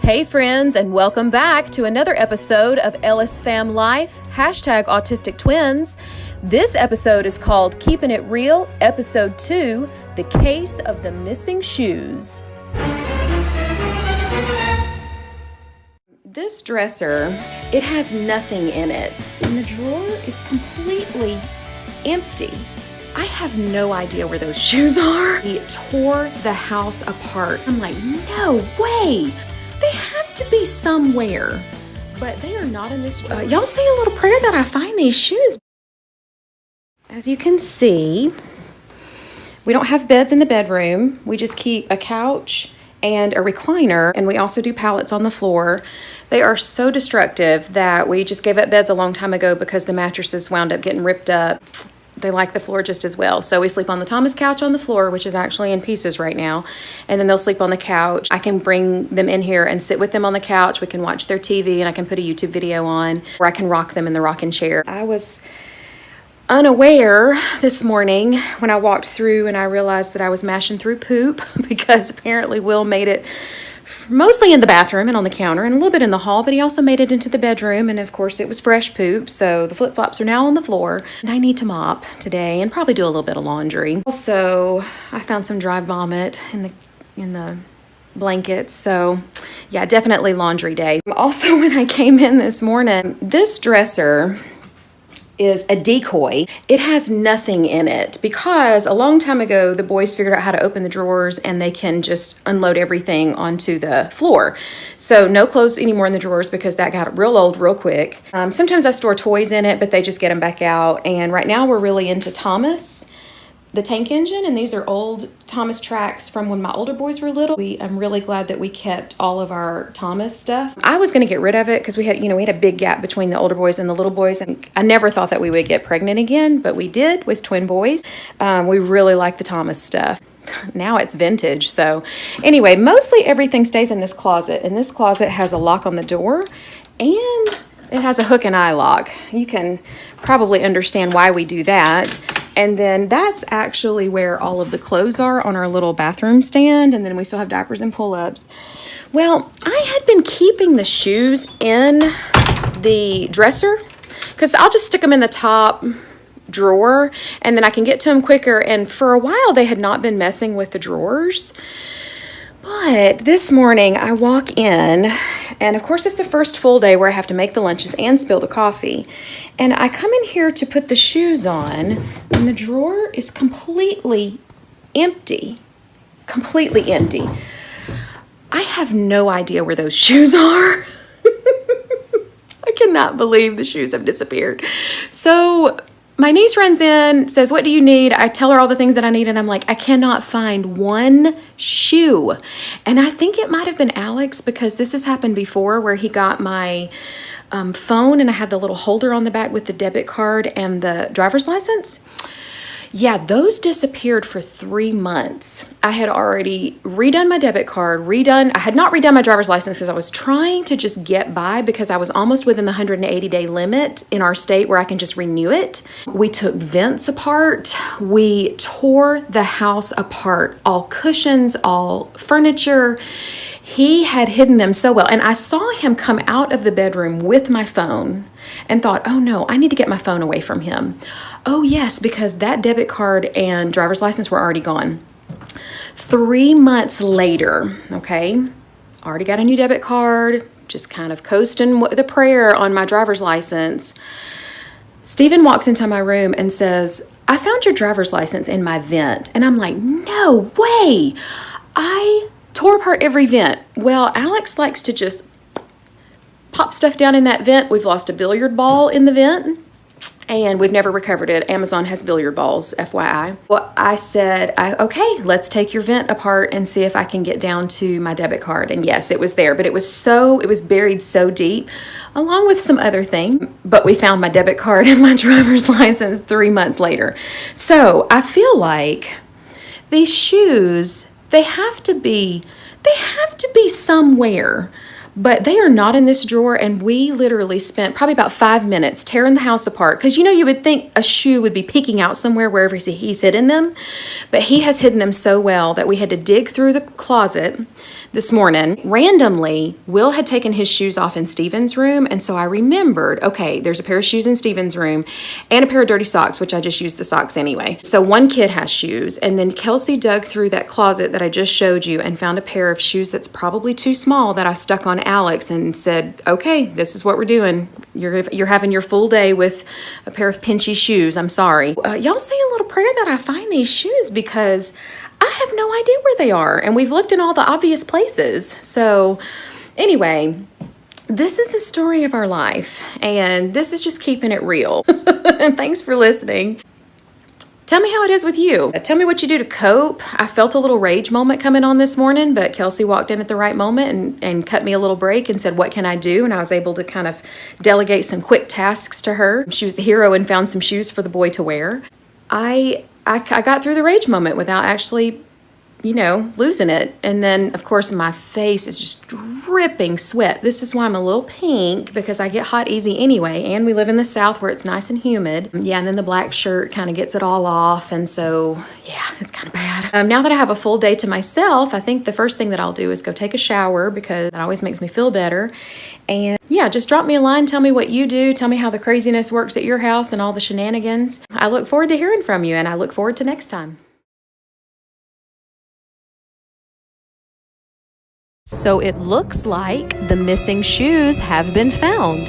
Hey friends, and welcome back to another episode of EllisFamLife, #AutisticTwins. This episode is called Keepin It Real, Episode 2, The Case of the Missing Shoes. This dresser, it has nothing in it, and the drawer is completely empty. I have no idea where those shoes are. He tore the house apart. I'm like, no way! They have to be somewhere, but they are not in this drawer. Y'all say a little prayer that I find these shoes. As you can see, we don't have beds in the bedroom. We just keep a couch and a recliner, and we also do pallets on the floor. They are so destructive that we just gave up beds a long time ago because the mattresses wound up getting ripped up. They like the floor just as well. So we sleep on the Thomas couch on the floor, which is actually in pieces right now. And then they'll sleep on the couch. I can bring them in here and sit with them on the couch. We can watch their TV and I can put a YouTube video on, or I can rock them in the rocking chair. I was unaware this morning when I walked through and I realized that I was mashing through poop because apparently Will made it mostly in the bathroom and on the counter and a little bit in the hall, but he also made it into the bedroom, and of course it was fresh poop, so the flip-flops are now on the floor, and I need to mop today and probably do a little bit of laundry. Also, I found some dry vomit in the blankets, so yeah, definitely laundry day. Also, when I came in this morning, this dresser is a decoy. It has nothing in it because a long time ago the boys figured out how to open the drawers and they can just unload everything onto the floor. So no clothes anymore in the drawers because that got real old real quick. Sometimes I store toys in it, but they just get them back out. And right now we're really into Thomas, the tank engine, and these are old Thomas tracks from when my older boys were little. I'm really glad that we kept all of our Thomas stuff. I was going to get rid of it because we had a big gap between the older boys and the little boys, and I never thought that we would get pregnant again, but we did with twin boys. We really like the Thomas stuff. Now it's vintage. So anyway, mostly everything stays in this closet, and this closet has a lock on the door and it has a hook and eye lock. You can probably understand why we do that. And then that's actually where all of the clothes are on our little bathroom stand. And then we still have diapers and pull-ups. Well, I had been keeping the shoes in the dresser because I'll just stick them in the top drawer and then I can get to them quicker. And for a while, they had not been messing with the drawers. But this morning I walk in, and of course it's the first full day where I have to make the lunches and spill the coffee. And I come in here to put the shoes on, and the drawer is completely empty. Completely empty. I have no idea where those shoes are. I cannot believe the shoes have disappeared. So my niece runs in, says, "What do you need?" I tell her all the things that I need, and I'm like, I cannot find one shoe. And I think it might have been Alex because this has happened before where he got my phone and I had the little holder on the back with the debit card and the driver's license. Yeah, those disappeared for 3 months. I had already redone my debit card, I had not redone my driver's license because I was trying to just get by because I was almost within the 180-day limit in our state where I can just renew it. We took vents apart. We tore the house apart, all cushions, all furniture. He had hidden them so well. And I saw him come out of the bedroom with my phone and thought, oh no, I need to get my phone away from him. Oh yes, because that debit card and driver's license were already gone. 3 months later, okay, already got a new debit card, just kind of coasting with a prayer on my driver's license. Stephen walks into my room and says, "I found your driver's license in my vent." And I'm like, no way. I tore apart every vent. Well, Alex likes to just pop stuff down in that vent. We've lost a billiard ball in the vent and we've never recovered it. Amazon has billiard balls, FYI. Well, I said, okay, let's take your vent apart and see if I can get down to my debit card. And yes, it was there, but it was buried so deep along with some other things. But we found my debit card and my driver's license 3 months later. So I feel like these shoes, they have to be somewhere, but they are not in this drawer. And we literally spent probably about 5 minutes tearing the house apart because you would think a shoe would be peeking out somewhere wherever he's hidden them, but he has hidden them so well that we had to dig through the closet. this morning, randomly, Will had taken his shoes off in Steven's room, and so I remembered, okay, there's a pair of shoes in Steven's room and a pair of dirty socks, which I just used the socks anyway. So one kid has shoes, and then Kelsey dug through that closet that I just showed you and found a pair of shoes that's probably too small that I stuck on Alex and said, okay, this is what we're doing. You're having your full day with a pair of pinchy shoes. I'm sorry. Y'all say a little prayer that I find these shoes, because I have no idea where they are, and we've looked in all the obvious places. So anyway, this is the story of our life, and this is just keeping it real. And thanks for listening. Tell me how it is with you. Tell me what you do to cope. I felt a little rage moment coming on this morning, but Kelsey walked in at the right moment and cut me a little break and said, what can I do? And I was able to kind of delegate some quick tasks to her. She was the hero and found some shoes for the boy to wear. I got through the rage moment without actually, losing it. And then, of course, my face is just dripping sweat. This is why I'm a little pink, because I get hot easy anyway, and we live in the South where it's nice and humid. Yeah, and then the black shirt kind of gets it all off, and so, yeah, it's kind of bad. Now that I have a full day to myself, I think the first thing that I'll do is go take a shower, because that always makes me feel better. And yeah, just drop me a line, tell me what you do, tell me how the craziness works at your house and all the shenanigans. I look forward to hearing from you, and I look forward to next time. So it looks like the missing shoes have been found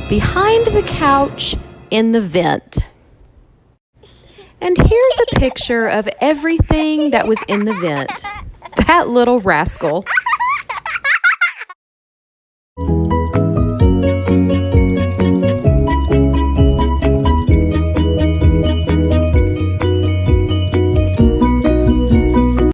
behind the couch in the vent. And here's a picture of everything that was in the vent. That little rascal.